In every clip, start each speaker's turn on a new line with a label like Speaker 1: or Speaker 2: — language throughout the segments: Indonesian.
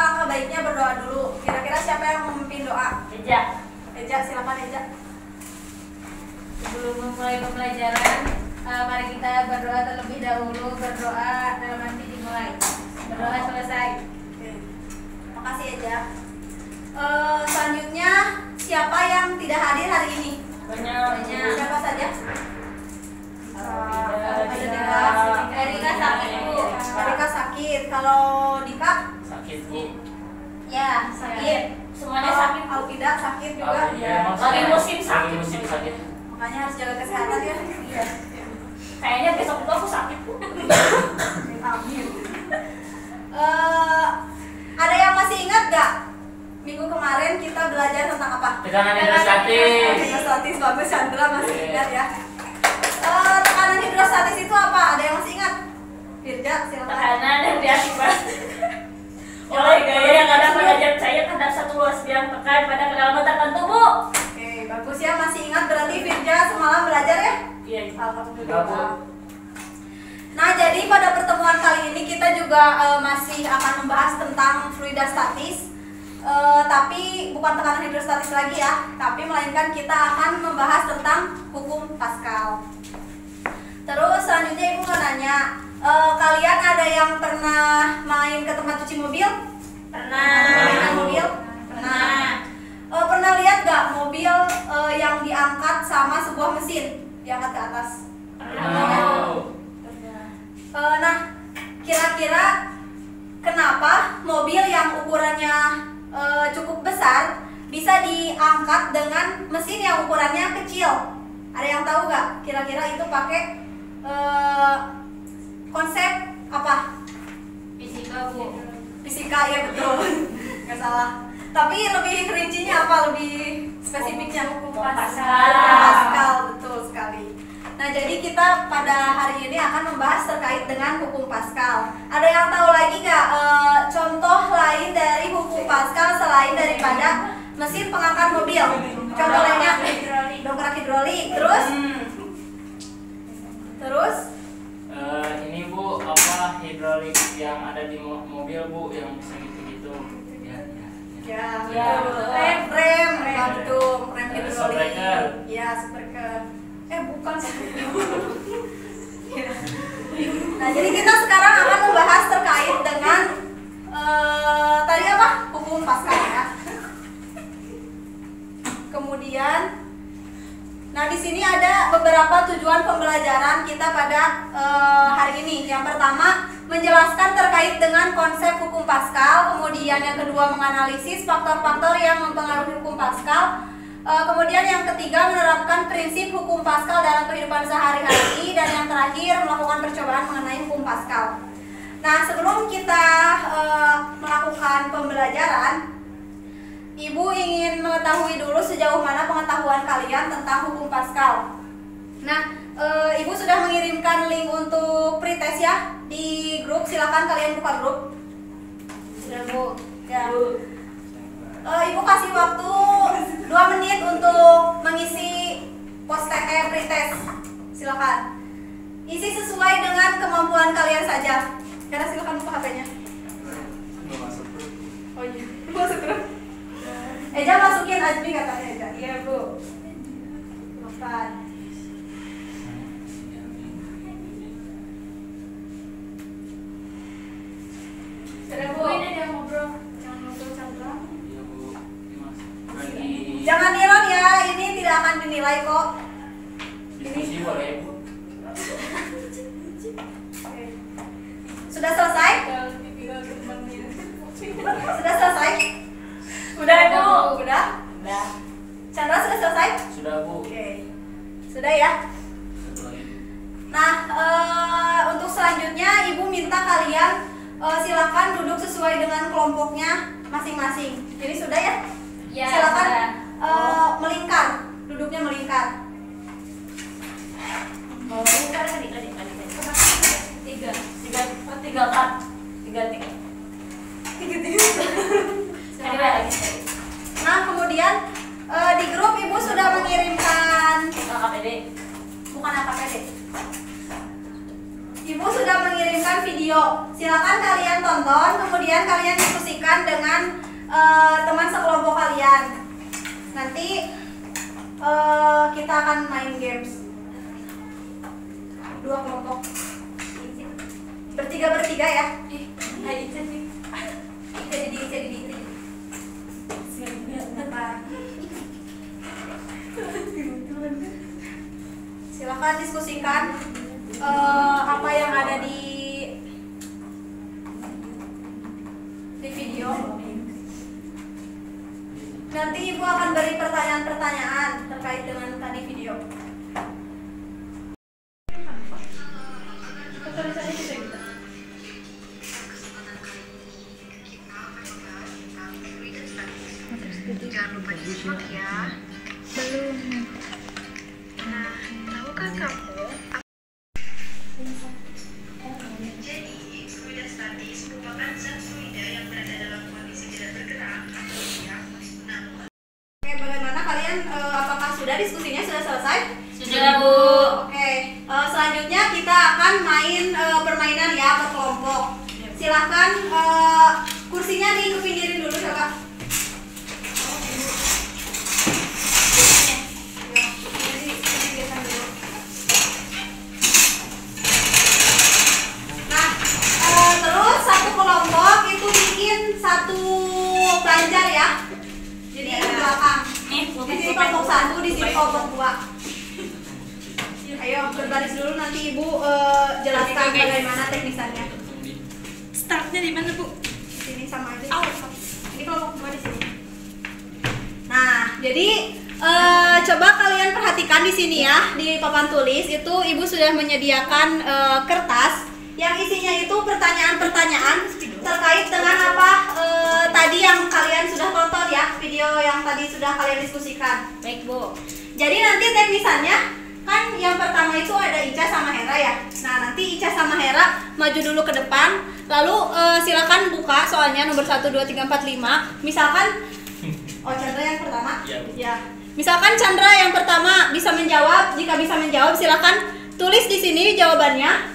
Speaker 1: alangkah baiknya berdoa dulu. Kira-kira siapa yang memimpin doa?
Speaker 2: Eja.
Speaker 1: Eja, silakan Eja.
Speaker 3: Sebelum memulai pembelajaran, mari kita berdoa terlebih dahulu. Berdoa dalam arti dimulai. Berdoa selesai.
Speaker 1: Oke. Makasih Eja. Selanjutnya siapa yang tidak hadir hari ini?
Speaker 2: Banyak.
Speaker 1: Siapa saja?
Speaker 3: Erika sakit, Bu.
Speaker 1: Erika sakit. Kalau Dika?
Speaker 4: Sakit Bu.
Speaker 1: Ya, sakit.
Speaker 2: Semuanya sakit.
Speaker 1: Alvida sakit juga.
Speaker 4: Iya,
Speaker 2: Lagi musim sakit.
Speaker 4: Lagi musim sakit.
Speaker 1: Makanya harus jaga kesehatan ya. Iya.
Speaker 2: Kayaknya besok itu aku sakit, Bu.
Speaker 1: Amin. Ada yang masih ingat gak? Minggu kemarin kita belajar tentang apa?
Speaker 4: Tekanan hidrostatis.
Speaker 1: Hidrostatis, bagus Chandra masih ingat ya. Tekanan hidrostatis itu apa? Ada yang masih ingat? Firja, silakan.
Speaker 2: Tekanan yang diakibat oleh gaya yang ada pada zat cair terhadap satu luas bidang tekan pada kedalaman tertentu, Bu.
Speaker 1: Oke, bagus ya, masih ingat berarti Firja semalam belajar ya?
Speaker 2: Iya.
Speaker 1: Alhamdulillah. Nah, jadi pada pertemuan kali ini kita juga masih akan membahas tentang fluida statis. Tapi bukan tekanan hidrostatis lagi ya, tapi melainkan kita akan membahas tentang hukum Pascal. Terus selanjutnya Ibu mau nanya, kalian ada yang pernah main ke tempat cuci mobil?
Speaker 2: Pernah.
Speaker 1: Mobil? Pernah. Pernah lihat gak mobil yang diangkat sama sebuah mesin diangkat ke atas? Nah, kira-kira kenapa mobil yang ukurannya cukup besar bisa diangkat dengan mesin yang ukurannya kecil? Ada yang tahu gak? Kira-kira itu pakai konsep apa?
Speaker 3: Fisika, Bu.
Speaker 1: Fisika, ya betul. Nggak salah. Tapi lebih rincinya apa? Lebih spesifiknya? Pascal, betul sekali. Nah, jadi kita pada hari ini akan membahas terkait dengan hukum Pascal. Ada yang tahu lagi nggak contoh lain dari hukum Pascal selain daripada mesin pengangkat mobil? Contoh lainnya? Dongkrak hidrolik. Terus?
Speaker 4: Ini Bu, apa hidrolik yang ada di mobil Bu, yang bisa gitu-gitu.
Speaker 1: Ya,
Speaker 2: betul.
Speaker 1: Rem, betul. Rem hidrolik.
Speaker 4: Shockbreaker.
Speaker 1: Ya, shockbreaker. Bukan ya. Nah, jadi kita sekarang akan membahas terkait dengan tadi apa? Hukum Pascal ya. Kemudian, nah di sini ada beberapa tujuan pembelajaran kita pada hari ini. Yang pertama, menjelaskan terkait dengan konsep hukum Pascal. Kemudian yang kedua, menganalisis faktor-faktor yang mempengaruhi hukum Pascal. Kemudian yang ketiga, menerapkan prinsip hukum Pascal dalam kehidupan sehari-hari. Dan yang terakhir, melakukan percobaan mengenai hukum Pascal. Nah, sebelum kita melakukan pembelajaran, Ibu ingin mengetahui dulu sejauh mana pengetahuan kalian tentang hukum Pascal. Nah, Ibu sudah mengirimkan link untuk pretest ya di grup. Silakan kalian buka grup. Sudah, Bu. Ya. Ibu kasih waktu 2 menit untuk mengisi pretest. Silakan. Isi sesuai dengan kemampuan kalian saja. Karena silakan buka HP-nya. Oh iya, masuk grup. Eja masukin Azmi katanya Eja. Iya, Bu. Silakan. Sudah, Bu.
Speaker 3: Ini ada yang ngobrol. Jangan ngobrol Chandra.
Speaker 1: Jangan nilang ya, ini tidak akan dinilai kok.
Speaker 4: Diskusi boleh Bu.
Speaker 1: Sudah selesai? Sudah selesai?
Speaker 2: Udah, Bu.
Speaker 1: Udah?
Speaker 2: Udah.
Speaker 1: Chandra sudah selesai?
Speaker 4: Sudah Bu.
Speaker 1: Oke. Sudah ya?
Speaker 4: Satu lagi.
Speaker 1: Nah, untuk selanjutnya Ibu minta kalian silakan duduk sesuai dengan kelompoknya masing-masing. Jadi sudah ya?
Speaker 3: Ya,
Speaker 1: Silakan
Speaker 3: sudah.
Speaker 1: melingkar, duduknya melingkar.
Speaker 2: Melingkar tadi.
Speaker 1: 3. Nah, kemudian di grup Ibu sudah mengirimkan
Speaker 2: KPD.
Speaker 1: bukan AKPD. Ibu Ibu sudah mengirimkan video. Silakan kalian tonton, kemudian kalian diskusikan dengan teman sekelompok kalian. Nanti kita akan main games. 2 kelompok. Bertiga ya. Jadi. Silakan diskusikan apa yang ada di video. Nanti Ibu akan beri pertanyaan-pertanyaan terkait dengan tadi video.
Speaker 5: Jangan lupa disimak ya. Belum. Nah, tahukah kamu? Jadi, fluida statis merupakan zat fluida yang berada dalam kondisi tidak bergerak atau diam. Namun,
Speaker 1: Oke, bagaimana kalian? Apakah sudah diskusinya sudah selesai?
Speaker 2: Sudah, Bu.
Speaker 1: Oke, selanjutnya kita akan main permainan ya berkelompok. Silahkan kursinya dipinggirin dulu ya Kak. Nah, terus satu kelompok itu bikin satu banjar ya. Jadi di belakang.
Speaker 2: Nih,
Speaker 1: Di sini kelompok 1, di sini kelompok 2. Ayo berbaris dulu, nanti Ibu jelaskan bagaimana teknisannya.
Speaker 2: Startnya di mana, Bu?
Speaker 1: Sini sama aja. Ini kelompok 2 di sini. Nah, jadi coba kalian perhatikan di sini ya, di papan tulis itu Ibu sudah menyediakan kertas yang isinya itu pertanyaan-pertanyaan terkait dengan apa tadi yang kalian sudah tonton ya, video yang tadi sudah kalian diskusikan.
Speaker 2: Baik, Bu.
Speaker 1: Jadi nanti teknisannya kan yang pertama itu ada Ica sama Hera ya. Nah, nanti Ica sama Hera maju dulu ke depan, lalu silakan buka soalnya nomor 1, 2, 3, 4, 5. Misalkan Chandra yang pertama. Ya. Misalkan Chandra yang pertama bisa menjawab, jika bisa menjawab silakan tulis di sini jawabannya.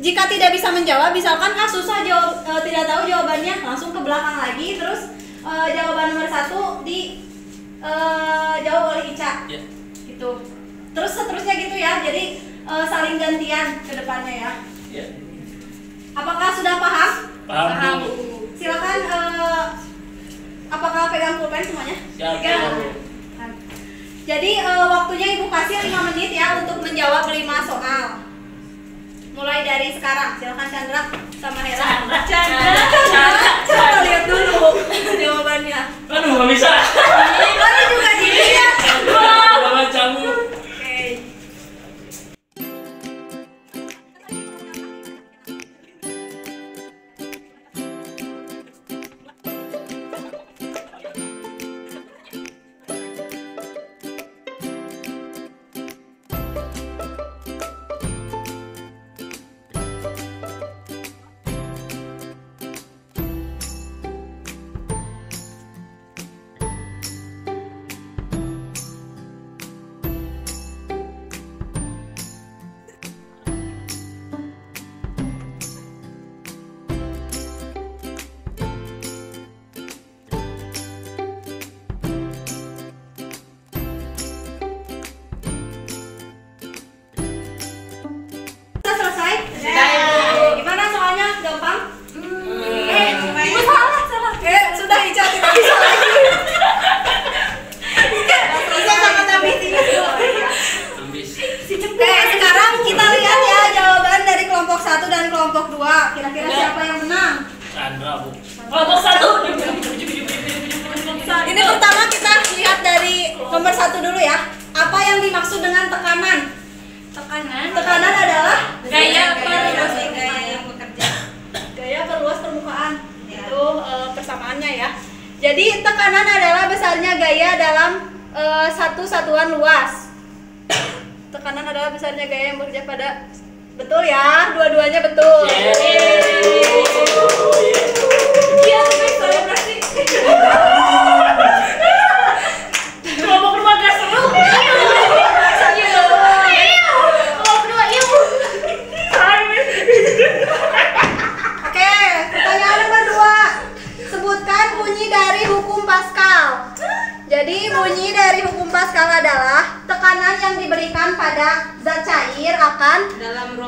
Speaker 1: Jika tidak bisa menjawab, misalkan susah jawab, tidak tahu jawabannya, langsung ke belakang lagi, terus jawaban nomor 1 jawab oleh Ica.
Speaker 4: Ya.
Speaker 1: Gitu. Terus seterusnya gitu ya. Jadi saling gantian ke depannya ya.
Speaker 4: Ya.
Speaker 1: Apakah sudah paham?
Speaker 4: Paham, Bu.
Speaker 1: Silakan apakah pegang pulpen semuanya?
Speaker 4: Siap,
Speaker 1: Pegang.
Speaker 4: Bu.
Speaker 1: Jadi waktunya Ibu kasih 5 menit ya untuk menjawab 5 soal. Mulai dari sekarang. Silakan Chandra sama Hera. Coba lihat dulu jawabannya.
Speaker 4: Aduh, nggak bisa.
Speaker 1: Mana juga dilihat.
Speaker 4: Nggak bacamu.
Speaker 1: Oke. Sudah selesai? Gimana soalnya? Gampang? Ibu salah. Sudah Ica tidak bisa lagi. Ica sama Tabis ingat dulu.
Speaker 4: Tulis.
Speaker 1: Oke, sekarang kita lihat ya jawaban dari kelompok 1 dan kelompok 2. Kira-kira siapa yang menang?
Speaker 4: Chandra, Bu.
Speaker 2: Kelompok 1.
Speaker 1: Ini pertama kita lihat dari nomor 1 dulu ya. Apa yang dimaksud dengan tekanan? Tekanan adalah
Speaker 2: Gaya perluas
Speaker 1: yang bekerja. Gaya perluas permukaan. Itu persamaannya ya. Jadi tekanan adalah besarnya gaya dalam satu satuan luas. Tekanan adalah besarnya gaya yang bekerja pada. Betul ya, dua-duanya betul. Iya, selebrasi.
Speaker 2: Kelompok 2 gak seru. Kelompok 2 iya.
Speaker 1: Pascal. Jadi bunyi dari hukum Pascal adalah tekanan yang diberikan pada zat cair akan dalam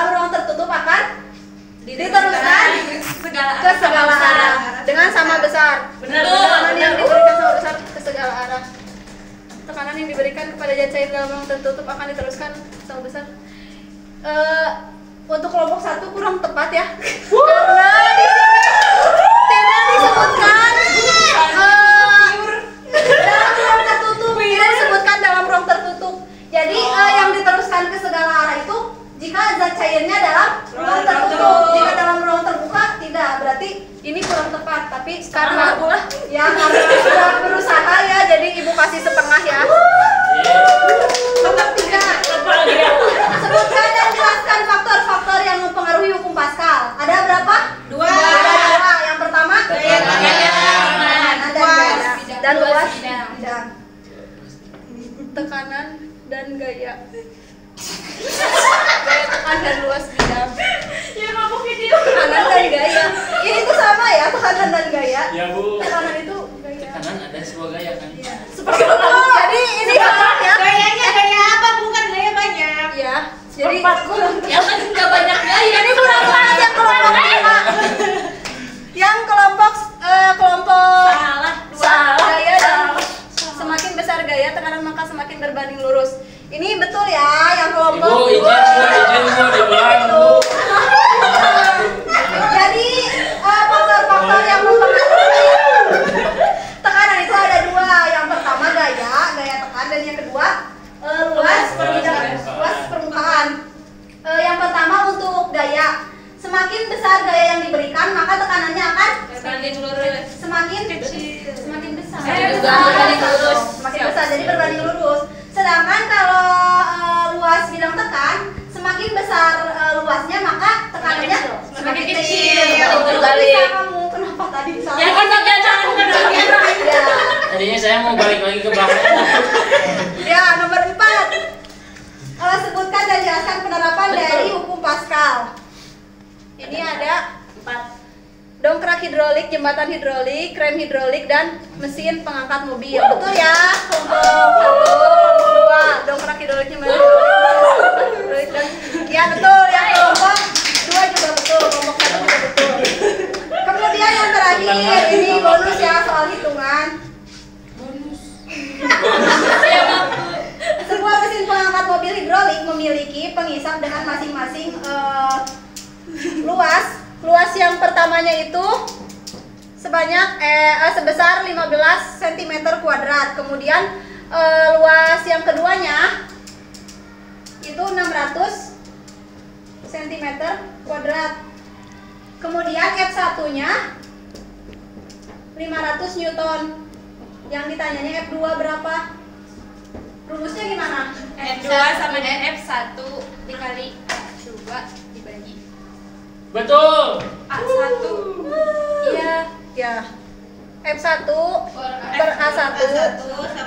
Speaker 1: ruang tertutup akan diteruskan ke segala arah dengan sama besar.
Speaker 2: Benar,
Speaker 1: Tekanan yang
Speaker 2: benar.
Speaker 1: diberikan sama besar ke segala arah. Tekanan yang diberikan kepada zat cair dalam ruang tertutup akan diteruskan sama besar. Untuk kelompok 1 kurang tepat ya. Karena di sini tidak disebutkan dalam ruang tertutup. Tidak disebutkan dalam ruang tertutup. Jadi yang diteruskan ke segala arah itu jika zat cairnya dalam ruang tertutup. Jika dalam ruang terbuka tidak. Berarti ini kurang tepat. Tapi karena sudah berusaha ya, jadi ibu kasih setengah ya. Nomor 3. Sebutkan dan jelaskan faktor-faktor yang mempengaruhi hukum Pascal. Ada berapa? 2. Ada 2. Yang pertama tekanan dan gaya dan luas bidang. Tekanan dan gaya. Gaya tekan dan luas bidang.
Speaker 2: Ya kamu video.
Speaker 1: Tekanan dan gaya. Ini tuh sama ya, tekanan dan gaya.
Speaker 4: Ya Bu.
Speaker 1: Tekanan itu gaya.
Speaker 4: Tekanan ada sebuah gaya kan?
Speaker 1: Seperti itu. Jadi ini sama ya.
Speaker 3: Gayanya gaya apa? Bukan gaya banyak.
Speaker 1: Ya. Jadi
Speaker 2: Ya kan nggak banyak gaya.
Speaker 1: ini kurang tepat yang kelompok 5. Yang kelompok
Speaker 2: Salah.
Speaker 1: gaya dan semakin besar gaya tekanan maka semakin berbanding lurus. Ini betul ya yang kelompok.
Speaker 4: Ibu izin Bu diulang Bu.
Speaker 1: Jadi faktor-faktor yang mempengaruhi tekanan itu ada 2. Yang pertama gaya tekan, dan yang kedua luas permukaan. Yang pertama untuk gaya, semakin besar gaya yang diberikan maka tekanannya akan semakin kecil, semakin besar. Semakin besar, jadi berbanding lurus. Sedangkan kalau luas bidang tekan, semakin besar luasnya maka tekanannya semakin kecil. Bisa kamu kenapa tadi salah?
Speaker 2: Ya kan jangan
Speaker 1: Ya.
Speaker 4: Tadinya saya mau balik lagi ke belakang.
Speaker 1: Ya, nomor 4. Sebutkan dan jelaskan penerapan dari hukum Pascal. Ini ada 4. Dongkrak hidrolik, jembatan hidrolik, rem hidrolik, dan mesin pengangkat mobil. Betul ya? Kelompok 1, kelompok 2. Dongkrak hidrolik, jembatan hidrolik, dan ya betul. Yang kelompok 2 juga betul. Kelompok 1 juga betul. Kemudian yang terakhir, ini bonus ya soal hitungan. Sebuah mesin pengangkat mobil hidrolik memiliki pengisap dengan masing-masing luas yang pertamanya itu sebesar 15 cm kuadrat. Kemudian luas yang keduanya itu 600 cm kuadrat. Kemudian F1-nya 500 Newton. Yang ditanyanya F2 berapa? Rumusnya gimana?
Speaker 3: F2 sama dengan F1 dikali 2 dibagi
Speaker 4: Betul.
Speaker 3: A1.
Speaker 1: Iya, ya. F1 per A1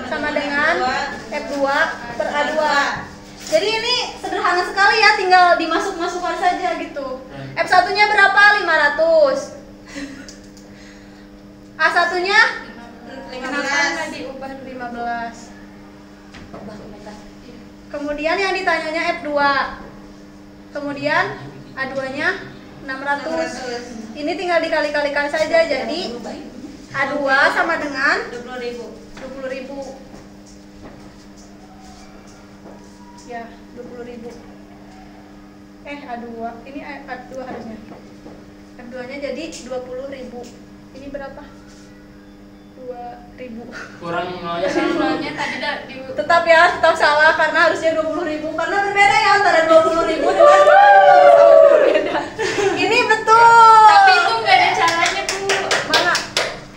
Speaker 1: sama dengan F2 per A2. Jadi ini sederhana sekali ya, tinggal dimasuk-masukkan saja gitu. F1-nya berapa? 500. A1-nya
Speaker 3: 15
Speaker 1: diubah 15. Kemudian yang ditanyanya F2. Kemudian A2-nya 600. Ini tinggal dikali-kalikan saja, jadi A2 sama dengan 20.000. Ya, 20.000. A2. Ini A2 harusnya. F2-nya jadi 20.000. Ini berapa? 2.000.
Speaker 4: Kurang nolnya sama.
Speaker 1: Tetap salah karena harusnya 20.000 karena berbeda ya antara 20.000 dengan berbeda. Ini betul.
Speaker 3: Tapi itu nggak ada caranya Bu.
Speaker 1: Mana?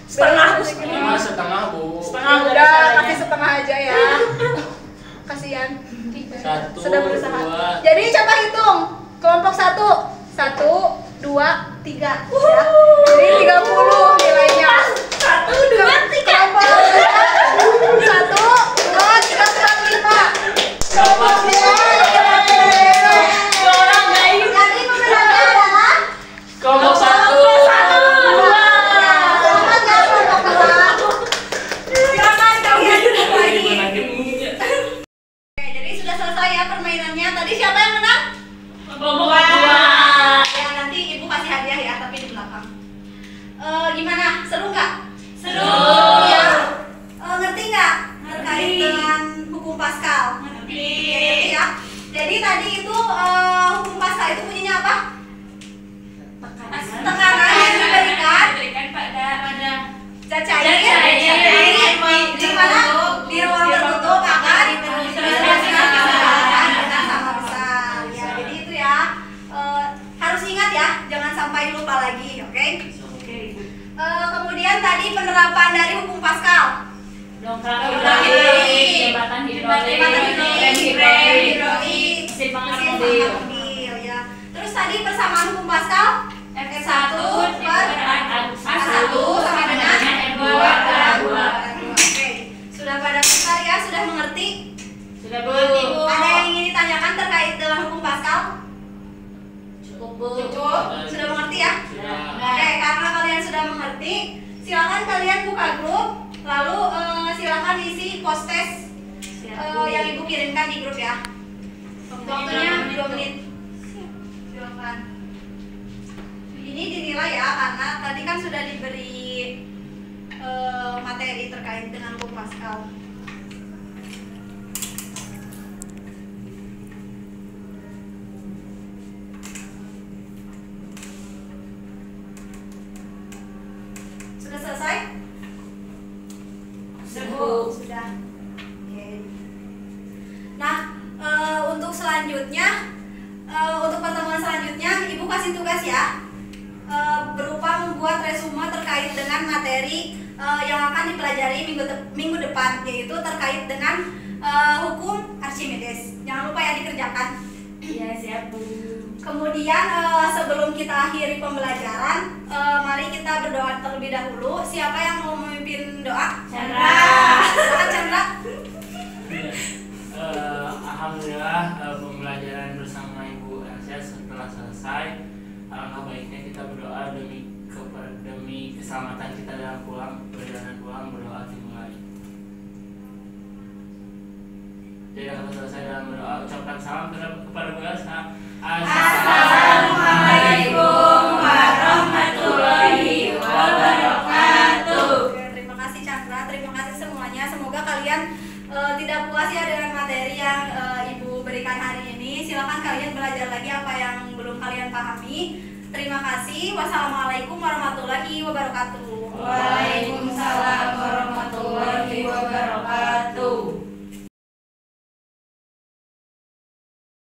Speaker 2: Setengah, Bu.
Speaker 4: Setengah Bu.
Speaker 2: Setengah nggak ada
Speaker 1: Udah
Speaker 2: caranya.
Speaker 1: kasih setengah aja ya. Kasihan.
Speaker 4: 1,
Speaker 1: Sudah berusaha.
Speaker 4: 2.
Speaker 1: Jadi coba hitung. Kelompok 1. 1, 2, 3 ya. Jadi 30 nilainya.
Speaker 2: 1, 2, 3.
Speaker 1: Kelompok 2. 1, 2, 3, 4, 5. Kelompok 2.
Speaker 2: Orang gaib.
Speaker 1: Jadi pemenangnya adalah
Speaker 4: Kelompok 1.
Speaker 1: selamat ya kelompok 2. Sudah cair. Di mana? Di ruang tertutup akan dijelaskan dengan sama besar. Ya, jadi itu ya. Harus ingat ya, jangan sampai lupa lagi, oke? Kemudian tadi penerapan dari hukum Pascal.
Speaker 2: Dongkrak
Speaker 1: hidrolik,
Speaker 2: jembatan
Speaker 1: hidrolik,
Speaker 2: mesin pengangkat
Speaker 1: mesin
Speaker 2: mobil.
Speaker 1: pengangkat mobil ya. Terus tadi persamaan hukum Pascal F1 per A1 sama dengan
Speaker 2: F2 per A2.
Speaker 1: Oke, sudah pada besar ya, sudah mengerti?
Speaker 2: Sudah mengerti, Bu.
Speaker 1: Ada yang ingin ditanyakan terkait dengan hukum Pascal?
Speaker 2: Cukup, Bu.
Speaker 1: Sudah mengerti ya?
Speaker 4: Sudah.
Speaker 1: Oke, karena kalian sudah mengerti, silakan kalian buka grup, lalu silakan isi post test yang ibu kirimkan di grup ya. Waktunya 2 menit. Silakan. Ini dinilai ya, karena tadi kan sudah diberi materi terkait dengan hukum Pascal. Sudah selesai? Sudah. Oke. Nah, untuk selanjutnya, untuk pertemuan selanjutnya, ibu kasih tugas ya, berupa membuat resume terkait dengan materi yang akan dipelajari minggu depan, yaitu terkait dengan hukum Archimedes. Jangan lupa ya dikerjakan.
Speaker 2: Iya, siap, Bu.
Speaker 1: Kemudian sebelum kita akhiri pembelajaran, mari kita berdoa terlebih dahulu. Siapa yang mau memimpin doa?
Speaker 2: Chandra.
Speaker 1: Silakan Chandra.
Speaker 4: Alhamdulillah pembelajaran bersama Ibu Elsa setelah selesai. Alangkah baiknya kita berdoa demi keselamatan kita dalam perjalanan pulang, berdoa dimulai. Jadi kalau selesai dalam berdoa, ucapkan salam kepada Bu Elsa.
Speaker 2: Assalamualaikum warahmatullahi wabarakatuh.
Speaker 1: Oke, terima kasih Chandra, terima kasih semuanya. Semoga kalian tidak puas ya dengan materi yang ibu berikan hari ini. Silakan kalian belajar lagi apa yang belum kalian pahami. Terima kasih. Wassalamualaikum warahmatullahi wabarakatuh.